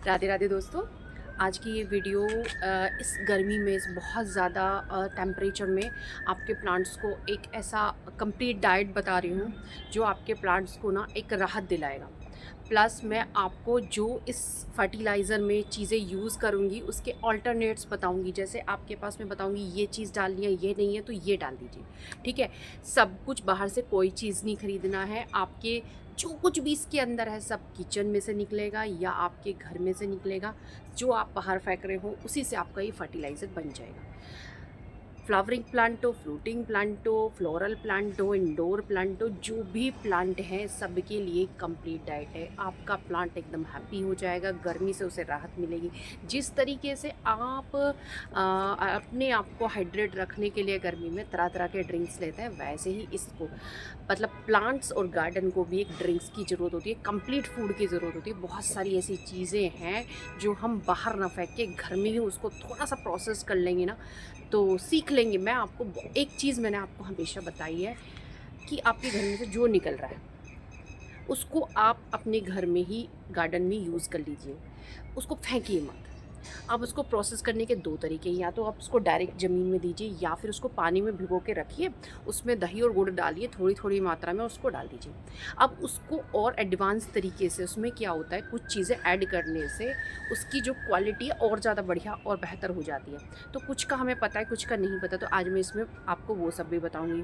राधे राधे दोस्तों। आज की ये वीडियो इस गर्मी में इस बहुत ज़्यादा टेम्परेचर में आपके प्लांट्स को एक ऐसा कंप्लीट डाइट बता रही हूँ जो आपके प्लांट्स को ना एक राहत दिलाएगा। प्लस मैं आपको जो इस फर्टिलाइज़र में चीज़ें यूज़ करूँगी उसके ऑल्टरनेट्स बताऊँगी। जैसे आपके पास मैं बताऊँगी ये चीज़ डालनी है, ये नहीं है तो ये डाल दीजिए, ठीक है। सब कुछ बाहर से कोई चीज़ नहीं ख़रीदना है। आपके जो कुछ भी इसके अंदर है सब किचन में से निकलेगा या आपके घर में से निकलेगा। जो आप बाहर फेंक रहे हो उसी से आपका ये फर्टिलाइज़र बन जाएगा। फ्लावरिंग प्लांट हो, फ्रूटिंग प्लांट हो, फ्लोरल प्लांट हो, इंडोर प्लांट हो, जो भी प्लांट हैं सबके लिए कंप्लीट डाइट है। आपका प्लांट एकदम हैप्पी हो जाएगा, गर्मी से उसे राहत मिलेगी। जिस तरीके से आप अपने आप को हाइड्रेट रखने के लिए गर्मी में तरह तरह के ड्रिंक्स लेते हैं, वैसे ही इसको मतलब प्लांट्स और गार्डन को भी एक ड्रिंक्स की ज़रूरत होती है, कंप्लीट फूड की ज़रूरत होती है। बहुत सारी ऐसी चीज़ें हैं जो हम बाहर ना फेंक के घर में ही उसको थोड़ा सा प्रोसेस कर लेंगे ना तो सीख लेंगे। मैं आपको एक चीज़ मैंने आपको हमेशा बताई है कि आपके घर में से जो निकल रहा है उसको आप अपने घर में ही गार्डन में यूज़ कर लीजिए, उसको फेंकिए मत। अब उसको प्रोसेस करने के दो तरीके हैं, या तो आप उसको डायरेक्ट ज़मीन में दीजिए या फिर उसको पानी में भिगो के रखिए, उसमें दही और गुड़ डालिए, थोड़ी थोड़ी मात्रा में उसको डाल दीजिए। अब उसको और एडवांस तरीके से उसमें क्या होता है, कुछ चीज़ें ऐड करने से उसकी जो क्वालिटी है और ज़्यादा बढ़िया और बेहतर हो जाती है। तो कुछ का हमें पता है, कुछ का नहीं पता, तो आज मैं इसमें आपको वो सब भी बताऊँगी।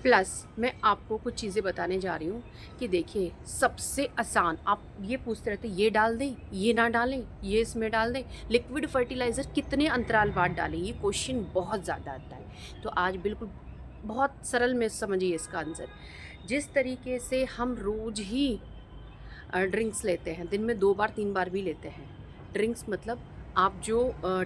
प्लस मैं आपको कुछ चीज़ें बताने जा रही हूँ कि देखिए सबसे आसान, आप ये पूछते रहते ये डाल दें, ये ना डालें, ये इसमें डाल दें, लिक्विड फर्टिलाइज़र कितने अंतराल बाद डालें, ये क्वेश्चन बहुत ज़्यादा आता है। तो आज बिल्कुल बहुत सरल में समझिए इसका आंसर। जिस तरीके से हम रोज़ ही ड्रिंक्स लेते हैं, दिन में 2 बार 3 बार भी लेते हैं। ड्रिंक्स मतलब आप जो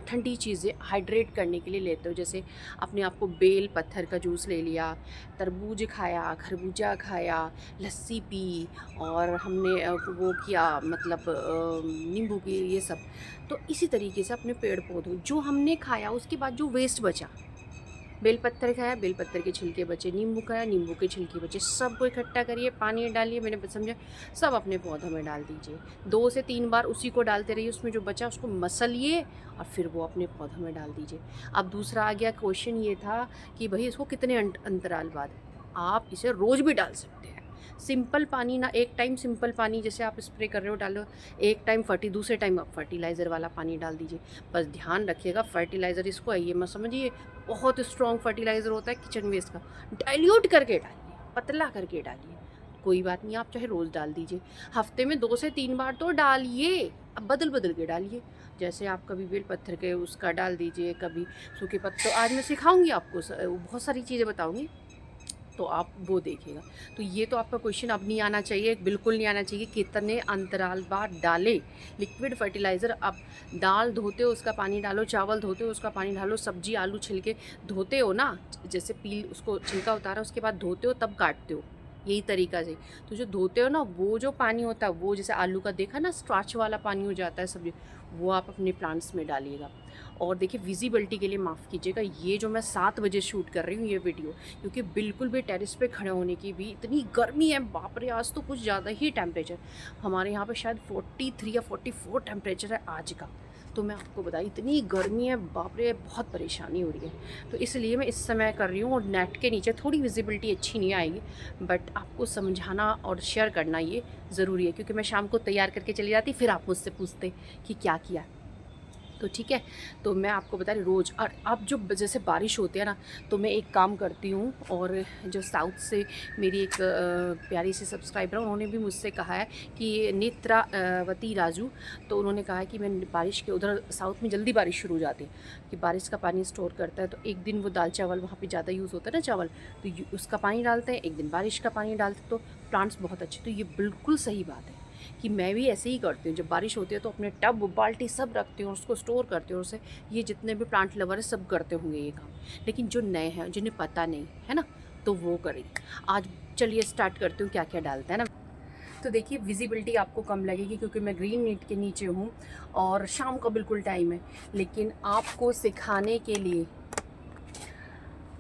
ठंडी चीज़ें हाइड्रेट करने के लिए लेते हो, जैसे अपने आप को बेल पत्थर का जूस ले लिया, तरबूज खाया, खरबूजा खाया, लस्सी पी, और हमने वो किया मतलब नींबू की ये सब। तो इसी तरीके से अपने पेड़ पौधों जो हमने खाया उसके बाद जो वेस्ट बचा, बेलपत्तर खाया, बेलपत्तर के छिलके बचे, नींबू खाया, नींबू के छिलके बचे, सबको इकट्ठा करिए, पानी डालिए, मैंने समझा, सब अपने पौधों में डाल दीजिए। 2 से 3 बार उसी को डालते रहिए, उसमें जो बचा उसको मसलिए और फिर वो अपने पौधों में डाल दीजिए। अब दूसरा आ गया क्वेश्चन, ये था कि भई इसको कितने अंतराल बाद? आप इसे रोज़ भी डाल सकते हैं। सिंपल पानी ना, एक टाइम सिंपल पानी जैसे आप स्प्रे कर रहे हो डालो, एक टाइम दूसरे टाइम आप फर्टिलाइज़र वाला पानी डाल दीजिए। बस ध्यान रखिएगा फर्टिलाइज़र इसको ये मत समझिए बहुत स्ट्रॉन्ग फर्टिलाइज़र होता है किचन वेस्ट का, डाइल्यूट करके डालिए, पतला करके डालिए। कोई बात नहीं, आप चाहे रोज़ डाल दीजिए, हफ्ते में 2 से 3 बार तो डालिए। अब बदल बदल के डालिए, जैसे आप कभी बेल पत्थर के उसका डाल दीजिए, कभी सूखे पत्ते। तो आज मैं सिखाऊंगी आपको बहुत सारी चीज़ें बताऊंगी, तो आप वो देखिएगा। तो ये तो आपका क्वेश्चन अब नहीं आना चाहिए, बिल्कुल नहीं आना चाहिए, कितने अंतराल बाद डालें लिक्विड फर्टिलाइज़र। अब दाल धोते हो उसका पानी डालो, चावल धोते हो उसका पानी डालो, सब्जी आलू छिलके धोते हो ना, जैसे पील उसको छिलका उतारा उसके बाद धोते हो तब काटते हो, यही तरीका से। तो जो धोते हो ना वो जो पानी होता है वो जैसे आलू का देखा ना स्टार्च वाला पानी हो जाता है सब्जी, वो आप अपने प्लांट्स में डालिएगा। और देखिए विजिबिलिटी के लिए माफ़ कीजिएगा, ये जो मैं 7 बजे शूट कर रही हूँ ये वीडियो, क्योंकि बिल्कुल भी टेरेस पे खड़े होने की भी इतनी गर्मी है, बाप रे आज तो कुछ ज़्यादा ही टेम्परेचर, हमारे यहाँ पे शायद 43 या 44 टेम्परेचर है आज का। तो मैं आपको बताई इतनी गर्मी है, बाप रे बहुत परेशानी हो रही है। तो इसलिए मैं इस समय कर रही हूँ, और नेट के नीचे थोड़ी विजिबिलिटी अच्छी नहीं आएगी, बट आपको समझाना और शेयर करना ये ज़रूरी है, क्योंकि मैं शाम को तैयार करके चली जाती, फिर आप मुझसे पूछते कि क्या किया। तो ठीक है, तो मैं आपको बता रही रोज़। और अब जो जैसे बारिश होती है ना, तो मैं एक काम करती हूँ, और जो साउथ से मेरी एक प्यारी सी सब्सक्राइबर है उन्होंने भी मुझसे कहा है कि नेत्रा वती राजू, तो उन्होंने कहा है कि मैं बारिश के उधर साउथ में जल्दी बारिश शुरू हो जाती है, कि बारिश का पानी स्टोर करता है, तो एक दिन वो दाल चावल वहाँ पे ज़्यादा यूज़ होता है ना चावल, तो उसका पानी डालते हैं, एक दिन बारिश का पानी डालते, तो प्लांट्स बहुत अच्छे। तो ये बिल्कुल सही बात है कि मैं भी ऐसे ही करती हूँ, जब बारिश होती है तो अपने टब बाल्टी सब रखती हूँ और उसको स्टोर करती हूँ। उसे ये जितने भी प्लांट लवर है सब करते होंगे ये काम, लेकिन जो नए हैं जिन्हें पता नहीं है ना, तो वो करेंगे। आज चलिए स्टार्ट करती हूँ क्या क्या डालते हैं ना। तो देखिए विजिबिलिटी आपको कम लगेगी क्योंकि मैं ग्रीन नेट के नीचे हूँ और शाम का बिल्कुल टाइम है, लेकिन आपको सिखाने के लिए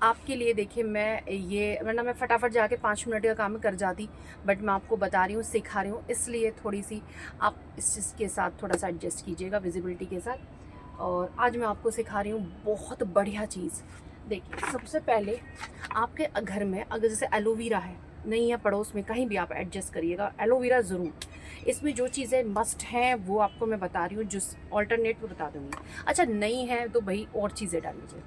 आपके लिए देखिए, मैं ये वरना मैं फटाफट जाके 5 मिनट का काम कर जाती, बट मैं आपको बता रही हूँ, सिखा रही हूँ, इसलिए थोड़ी सी आप इस चीज़ के साथ थोड़ा सा एडजस्ट कीजिएगा विजिबिलिटी के साथ। और आज मैं आपको सिखा रही हूँ बहुत बढ़िया चीज़। देखिए, सबसे पहले आपके घर में अगर जैसे एलोवेरा है, नहीं है पड़ोस में, कहीं भी आप एडजस्ट करिएगा, एलोवेरा ज़रूर। इसमें जो चीज़ें मस्ट हैं वो आपको मैं बता रही हूँ, जो ऑल्टरनेट में बता दूँगी। अच्छा नहीं है तो भाई और चीज़ें डाल लीजिए।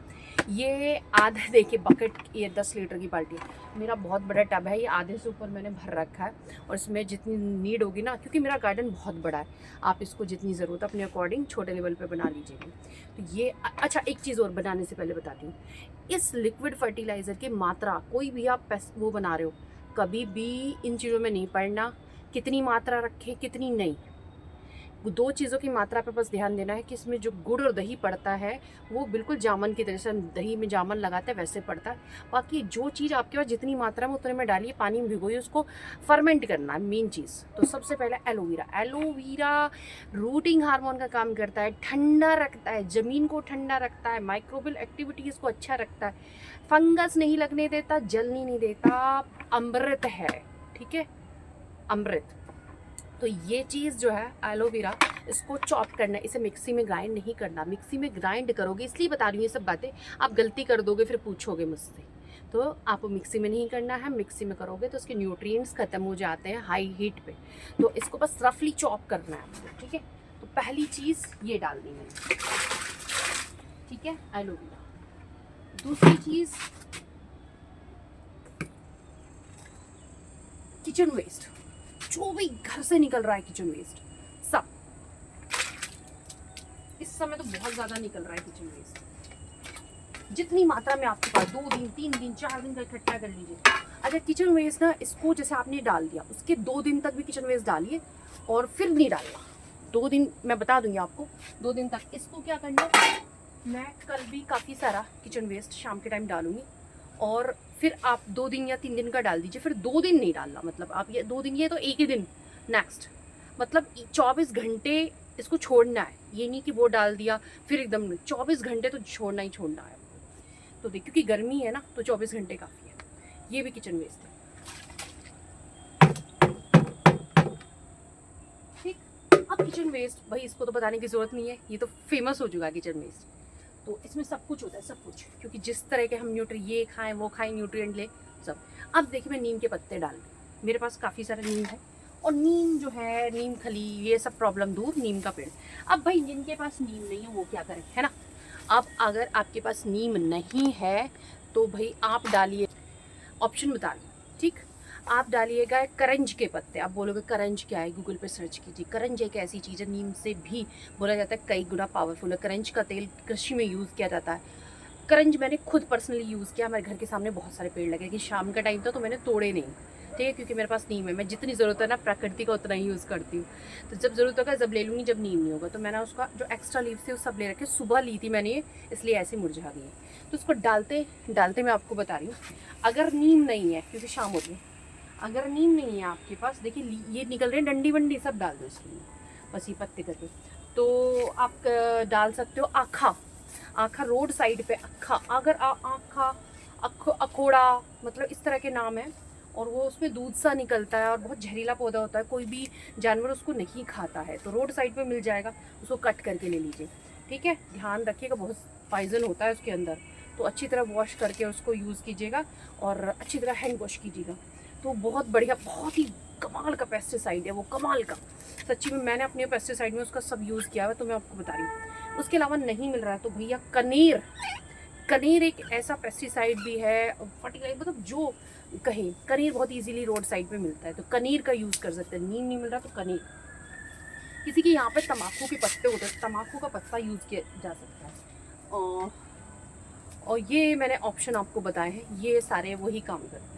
ये आधा देखिए बकेट, ये 10 लीटर की बाल्टी है, मेरा बहुत बड़ा टब है, ये आधे से ऊपर मैंने भर रखा है। और इसमें जितनी नीड होगी ना, क्योंकि मेरा गार्डन बहुत बड़ा है, आप इसको जितनी ज़रूरत अपने अकॉर्डिंग छोटे लेवल पे बना लीजिएगा। तो ये अच्छा, एक चीज़ और बनाने से पहले बताती हूँ, इस लिक्विड फर्टिलाइज़र की मात्रा कोई भी आप वो बना रहे हो, कभी भी इन चीज़ों में नहीं पड़ना कितनी मात्रा रखें कितनी नहीं। दो चीज़ों की मात्रा पे बस ध्यान देना है कि इसमें जो गुड़ और दही पड़ता है वो बिल्कुल जामन की तरह से, हम दही में जामन लगाते हैं वैसे पड़ता है। बाकी जो चीज़ आपके पास जितनी मात्रा में उतने में डालिए, पानी में भिगोइए, उसको फर्मेंट करना है मेन चीज़। तो सबसे पहले एलोवेरा, एलोवेरा रूटिंग हार्मोन का काम करता है, ठंडा रखता है, ज़मीन को ठंडा रखता है, माइक्रोबियल एक्टिविटीज़ को अच्छा रखता है, फंगस नहीं लगने देता, जलने नहीं देता, अमृत है, ठीक है, अमृत। तो ये चीज़ जो है एलोवेरा, इसको चॉप करना है, इसे मिक्सी में ग्राइंड नहीं करना। मिक्सी में ग्राइंड करोगे, इसलिए बता रही हूँ ये सब बातें, आप गलती कर दोगे फिर पूछोगे मुझसे। तो आपको मिक्सी में नहीं करना है, मिक्सी में करोगे तो उसके न्यूट्रिएंट्स ख़त्म हो जाते हैं हाई हीट पे। तो इसको बस रफली चॉप करना है आपको, ठीक है। तो पहली चीज़ ये डाल दी मैंने, ठीक है, एलोवेरा। दूसरी चीज़ किचन वेस्ट, जो भी घर से निकल रहा है किचन वेस्ट सब, इस समय तो बहुत ज़्यादा निकल रहा है किचन वेस्ट, जितनी मात्रा में आपके पास 2 दिन 3 दिन 4 दिन का इकट्ठा कर लीजिए। अच्छा किचन वेस्ट ना, इसको जैसे आपने डाल दिया, उसके 2 दिन तक भी किचन वेस्ट डालिए और फिर नहीं डालना। 2 दिन मैं बता दूंगी आपको, 2 दिन तक इसको क्या करना। मैं कल भी काफ़ी सारा किचन वेस्ट शाम के टाइम डालूंगी, और फिर आप 2 दिन या 3 दिन का डाल दीजिए, फिर 2 दिन नहीं डालना। मतलब आप ये 2 दिन, ये तो एक ही दिन नेक्स्ट, मतलब 24 घंटे इसको छोड़ना है। ये नहीं कि वो डाल दिया फिर एकदम, 24 घंटे तो छोड़ना ही छोड़ना है। तो देख, क्योंकि गर्मी है ना, तो 24 घंटे काफ़ी है। ये भी किचन वेस्ट है, ठीक। अब किचन वेस्ट भाई, इसको तो बताने की ज़रूरत नहीं है, ये तो फेमस हो चुका है किचन वेस्ट। तो इसमें सब कुछ होता है, सब कुछ, क्योंकि जिस तरह के हम ये खाएं वो खाएं, न्यूट्रिएंट ले सब। अब देखिए मैं नीम के पत्ते डाल रही, मेरे पास काफ़ी सारा नीम है, और नीम जो है, नीम खली, ये सब प्रॉब्लम दूर, नीम का पेड़। अब भाई जिनके पास नीम नहीं है वो क्या करें, है ना। अब अगर आपके पास नीम नहीं है तो भाई आप डालिए, ऑप्शन बता रही हूँ, ठीक। आप डालिएगा करंज के पत्ते। आप बोलोगे करंज क्या है, गूगल पे सर्च कीजिए। करंज एक ऐसी चीज़ है, नीम से भी बोला जाता है कई गुना पावरफुल है। करंज का तेल कृषि में यूज़ किया जाता है। करंज मैंने खुद पर्सनली यूज़ किया, हमारे घर के सामने बहुत सारे पेड़ लगे, लेकिन शाम का टाइम था तो मैंने तोड़े नहीं, ठीक है, क्योंकि मेरे पास नीम है। मैं जितनी ज़रूरत है ना प्रकृति का उतना ही यूज़ करती हूँ। तो जब ज़रूरत होगा जब ले लूँगी, जब नीम नहीं होगा तो मैंने उसका जो एक्स्ट्रा लीव्स थे वो सब ले रखे। सुबह ली थी मैंने ये, इसलिए ऐसे मुरझा गई। तो उसको डालते डालते मैं आपको बता रही हूँ, अगर नीम नहीं है, क्योंकि शाम हो गई, अगर नीम नहीं है आपके पास, देखिए ये निकल रहे हैं डंडी वंडी, सब डाल दो इसमें, बस ये पत्ते करके। तो आप डाल सकते हो आखा, आखा रोड साइड पे आखा, अगर आखा अखोड़ा, मतलब इस तरह के नाम है, और वो उसमें दूध सा निकलता है और बहुत जहरीला पौधा होता है, कोई भी जानवर उसको नहीं खाता है। तो रोड साइड पे मिल जाएगा, उसको कट करके ले लीजिए, ठीक है। ध्यान रखिएगा, बहुत पॉइजन होता है उसके अंदर, तो अच्छी तरह वॉश करके उसको यूज़ कीजिएगा और अच्छी तरह हैंड वॉश कीजिएगा। तो बहुत बढ़िया, बहुत ही कमाल का पेस्टिसाइड है वो, कमाल का, सच्ची में। मैंने अपने पेस्टिसाइड में उसका सब यूज़ किया है, तो मैं आपको बता रही हूँ। उसके अलावा नहीं मिल रहा है तो भैया कनेर, कनेर एक ऐसा पेस्टिसाइड भी है, फर्टिलाइजर, मतलब जो कहें, कनेर बहुत इजीली रोड साइड पे मिलता है, तो कनेर का यूज़ कर सकते हैं। नीम नहीं मिल रहा तो कनेर। किसी के यहाँ पे तम्बाकू के पत्ते होते हैं, तम्बाकू का पत्ता यूज़ किया जा सकता है। और ये मैंने ऑप्शन आपको बताए हैं, ये सारे वही काम करते हैं।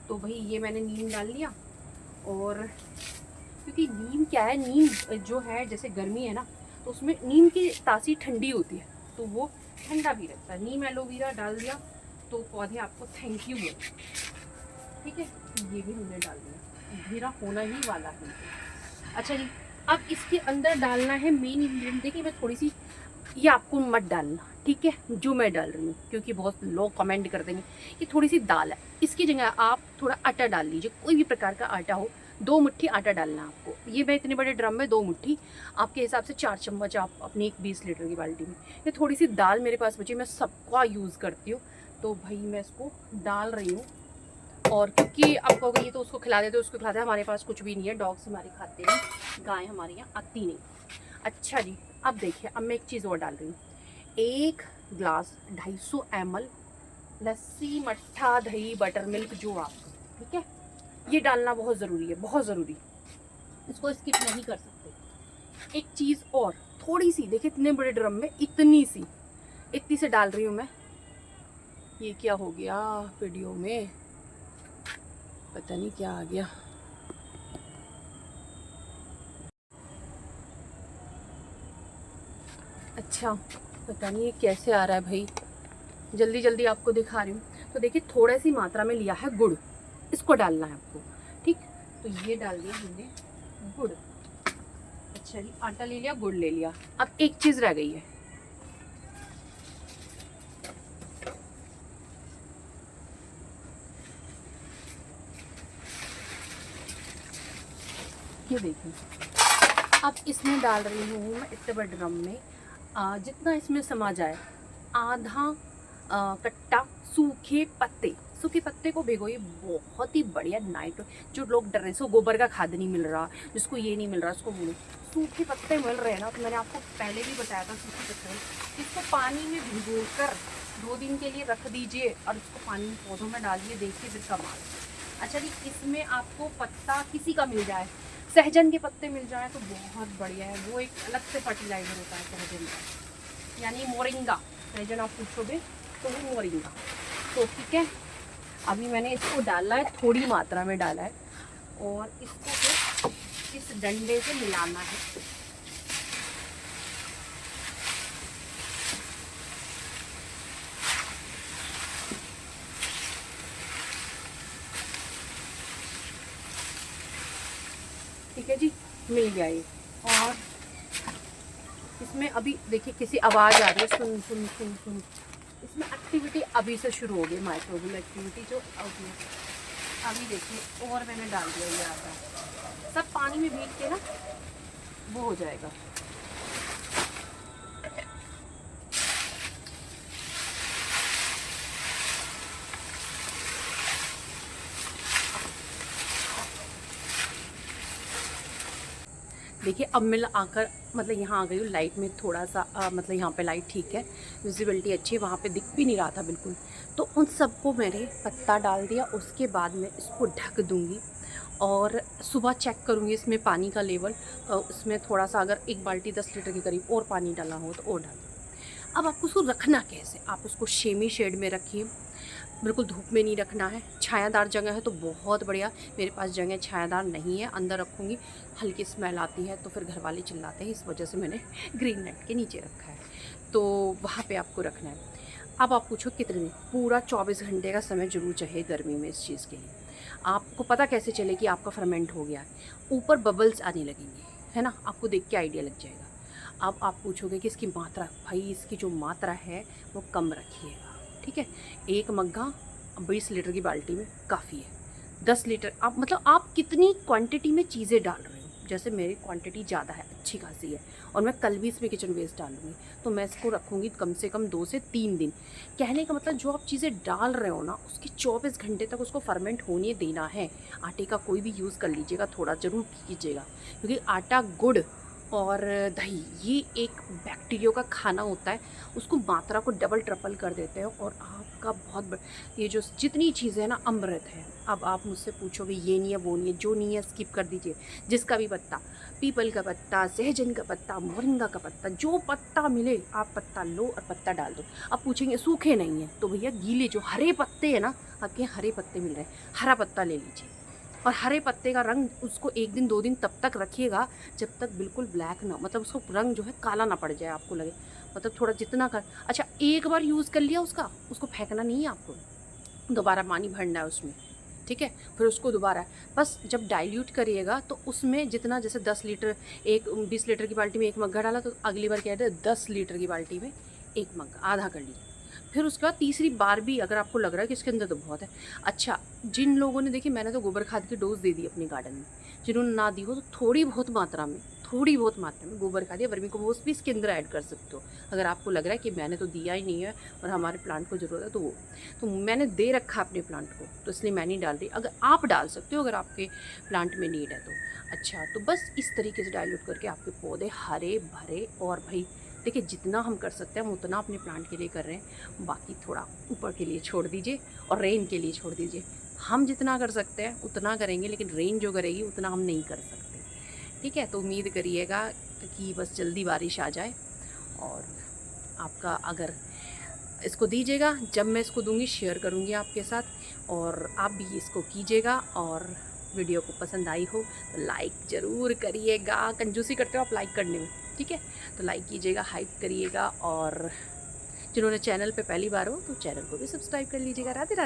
तो भाई ये मैंने नीम डाल लिया, और क्योंकि नीम क्या है, नीम जो है जैसे गर्मी है ना, तो उसमें नीम की तासीर ठंडी होती है, तो वो ठंडा भी रहता है। नीम एलोवेरा डाल दिया तो पौधे आपको थैंक यू बोले, ठीक है। ये भी हमने डाल दिया, मेरा होना ही वाला है। अच्छा जी, अब इसके अंदर डालना है मेन इंग्रेडिएंट। देखिए मैं थोड़ी सी ये आपको मत डालना, ठीक है, जो मैं डाल रही हूँ, क्योंकि बहुत लोग कमेंट कर देंगे। ये थोड़ी सी दाल है, इसकी जगह आप थोड़ा आटा डाल लीजिए, कोई भी प्रकार का आटा हो। 2 मुट्ठी आटा डालना है आपको। ये मैं इतने बड़े ड्रम में 2 मुट्ठी, आपके हिसाब से 4 चम्मच आप अपनी एक 20 लीटर की बाल्टी में। ये थोड़ी सी दाल मेरे पास बची, मैं सबका यूज़ करती हूँ, तो भाई मैं इसको डाल रही हूँ। और क्योंकि आप कहोगे ये तो उसको खिला देते, उसको खिला दे, हमारे पास कुछ भी नहीं है, डॉग्स हमारे खाते हैं, गाय हमारे यहाँ आती नहीं। अच्छा जी, अब देखिए, अब मैं एक चीज़ और डाल रही हूँ। 1 ग्लास 250 ml लस्सी, मट्ठा, दही, बटर मिल्क, जो आपको, ठीक है, ये डालना बहुत ज़रूरी है, बहुत ज़रूरी। इसको स्किप नहीं कर सकते। एक चीज़ और, थोड़ी सी, देखिए इतने बड़े ड्रम में इतनी से डाल रही हूँ मैं। ये क्या हो गया वीडियो में, पता नहीं क्या आ गया। अच्छा, पता नहीं ये कैसे आ रहा है भाई, जल्दी जल्दी आपको दिखा रही हूँ। तो देखिए थोड़ा सी मात्रा में लिया है गुड़, इसको डालना है आपको, ठीक। तो ये डाल दिया हमने गुड़। अच्छा जी, आटा ले लिया, गुड़ ले लिया। अब एक चीज़ रह गई है, ये देखिए। अब इसमें डाल रही हूँ मैं इतने बड़े ड्रम में जितना इसमें समा जाए, आधा कट्टा सूखे पत्ते को भिगोइए, बहुत ही बढ़िया नाइट। जो लोग डर रहे हैं, गोबर का खाद नहीं मिल रहा, जिसको ये नहीं मिल रहा, उसको बोलो सूखे पत्ते मिल रहे हैं ना। तो मैंने आपको पहले भी बताया था, सूखे पत्ते इसको पानी में भिगो कर 2 दिन के लिए रख दीजिए और उसको पानी में पौधों में डालिए, देखिए फिर कमाल। अच्छा जी, इसमें आपको पत्ता किसी का मिल जाए, सहजन के पत्ते मिल जाए तो बहुत बढ़िया है, वो एक अलग से फर्टिलाइज़र होता है सहजन का, यानी मोरिंगा। सहजन आप पूछोगे तो वो मोरिंगा। तो ठीक है, अभी मैंने इसको डाला है, थोड़ी मात्रा में डाला है, और इसको फिर इस डंडे से मिलाना है। ठीक है जी, मिल गया ये। और इसमें अभी देखिए किसी आवाज़ आ रही है, सुन सुन सुन सुन। इसमें एक्टिविटी अभी से शुरू हो गई, माइक्रोबियल एक्टिविटी जो अभी देखिए। और मैंने डाल दिया ये आटा, सब पानी में भीग के ना वो हो जाएगा। देखिए अब मैं आकर मतलब यहाँ आ गई हूँ, लाइट में थोड़ा सा मतलब यहाँ पे लाइट ठीक है, विजिबिलिटी अच्छी है, वहाँ पे दिख भी नहीं रहा था बिल्कुल। तो उन सबको मैंने पत्ता डाल दिया, उसके बाद मैं इसको ढक दूँगी और सुबह चेक करूँगी इसमें पानी का लेवल। उसमें थोड़ा सा अगर 1 बाल्टी 10 लीटर के करीब और पानी डाला हो तो और डाल। अब आपको उसको रखना कैसे, आप उसको शेमी शेड में रखिए, बिल्कुल धूप में नहीं रखना है। छायादार जगह है तो बहुत बढ़िया, मेरे पास जगह छायादार नहीं है, अंदर रखूँगी हल्की स्मेल आती है, तो फिर घर वाले चिल्लाते हैं, इस वजह से मैंने ग्रीन नेट के नीचे रखा है, तो वहाँ पे आपको रखना है। अब आप पूछो कितने दिन, पूरा 24 घंटे का समय जरूर चाहिए गर्मी में इस चीज़ के लिए। आपको पता कैसे चले कि आपका फर्मेंट हो गया है, ऊपर बबल्स आने लगेंगे, है ना, आपको देख के आइडिया लग जाएगा। अब आप पूछोगे कि इसकी मात्रा, भाई इसकी जो मात्रा है वो कम रखिएगा, ठीक है। 1 मग्गा 20 लीटर की बाल्टी में काफ़ी है। 10 लीटर आप मतलब आप कितनी क्वांटिटी में चीज़ें डाल रहे हो, जैसे मेरी क्वांटिटी ज़्यादा है, अच्छी खासी है, और मैं कल भी इसमें किचन वेस्ट डालूंगी, तो मैं इसको रखूँगी कम से कम 2 से 3 दिन। कहने का मतलब जो आप चीज़ें डाल रहे हो ना, उसकी 24 घंटे तक उसको फर्मेंट होने देना है। आटे का कोई भी यूज़ कर लीजिएगा, थोड़ा ज़रूर कीजिएगा, क्योंकि आटा, गुड़ और दही ये एक बैक्टीरिया का खाना होता है, उसको मात्रा को डबल ट्रिपल कर देते हैं, और आपका ये जो जितनी चीज़ें हैं ना अमृत है। अब आप मुझसे पूछोगे ये नहीं है वो नहीं है, जो नहीं है स्किप कर दीजिए। जिसका भी पत्ता, पीपल का पत्ता, सहजन का पत्ता, मोरिंगा का पत्ता, जो पत्ता मिले आप पत्ता लो और पत्ता डाल दो। अब पूछेंगे सूखे नहीं है, तो भैया गीले जो हरे पत्ते हैं ना, आपके यहाँ हरे पत्ते मिल रहे हैं, हरा पत्ता ले लीजिए। और हरे पत्ते का रंग उसको 1 दिन 2 दिन तब तक रखिएगा जब तक बिल्कुल ब्लैक ना, मतलब उसको रंग जो है काला ना पड़ जाए, आपको लगे मतलब थोड़ा जितना कर। अच्छा, एक बार यूज़ कर लिया उसको फेंकना नहीं है आपको, दोबारा पानी भरना है उसमें, ठीक है। फिर उसको दोबारा बस जब डाइल्यूट करिएगा तो उसमें जितना, जैसे 10 लीटर, एक 20 लीटर की बाल्टी में 1 मग्गा डाला, तो अगली बार क्या है 10 लीटर की बाल्टी में 1 मग्गा, आधा कर लीजिए। फिर उसके बाद तीसरी बार भी अगर आपको लग रहा है कि इसके अंदर तो बहुत है, अच्छा जिन लोगों ने, देखिए मैंने तो गोबर खाद की डोज दे दी अपने गार्डन में, जिन्होंने ना दी हो तो थोड़ी बहुत मात्रा में, थोड़ी बहुत मात्रा में गोबर खाद या वर्मी कंपोस्ट भी इसके अंदर ऐड कर सकते हो। अगर आपको लग रहा है कि मैंने तो दिया ही नहीं है और हमारे प्लांट को ज़रूरत है, तो मैंने दे रखा अपने प्लांट को, तो इसलिए मैं नहीं डाल रही। अगर आप डाल सकते हो, अगर आपके प्लांट में नीड है तो। अच्छा, तो बस इस तरीके से डाइल्यूट करके आपके पौधे हरे भरे, और भाई देखिए जितना हम कर सकते हैं हम उतना अपने प्लांट के लिए कर रहे हैं, बाकी थोड़ा ऊपर के लिए छोड़ दीजिए और रेन के लिए छोड़ दीजिए। हम जितना कर सकते हैं उतना करेंगे, लेकिन रेन जो करेगी उतना हम नहीं कर सकते। ठीक है, तो उम्मीद करिएगा कि बस जल्दी बारिश आ जाए, और आपका अगर इसको दीजिएगा, जब मैं इसको दूंगी शेयर करूंगी आपके साथ, और आप भी इसको कीजिएगा। और वीडियो को पसंद आई हो तो लाइक ज़रूर करिएगा, कंजूसी करते हो आप लाइक करने में, ठीक है, तो लाइक कीजिएगा, हाइप करिएगा, और जिन्होंने चैनल पे पहली बार हो तो चैनल को भी सब्सक्राइब कर लीजिएगा। राधे राधे।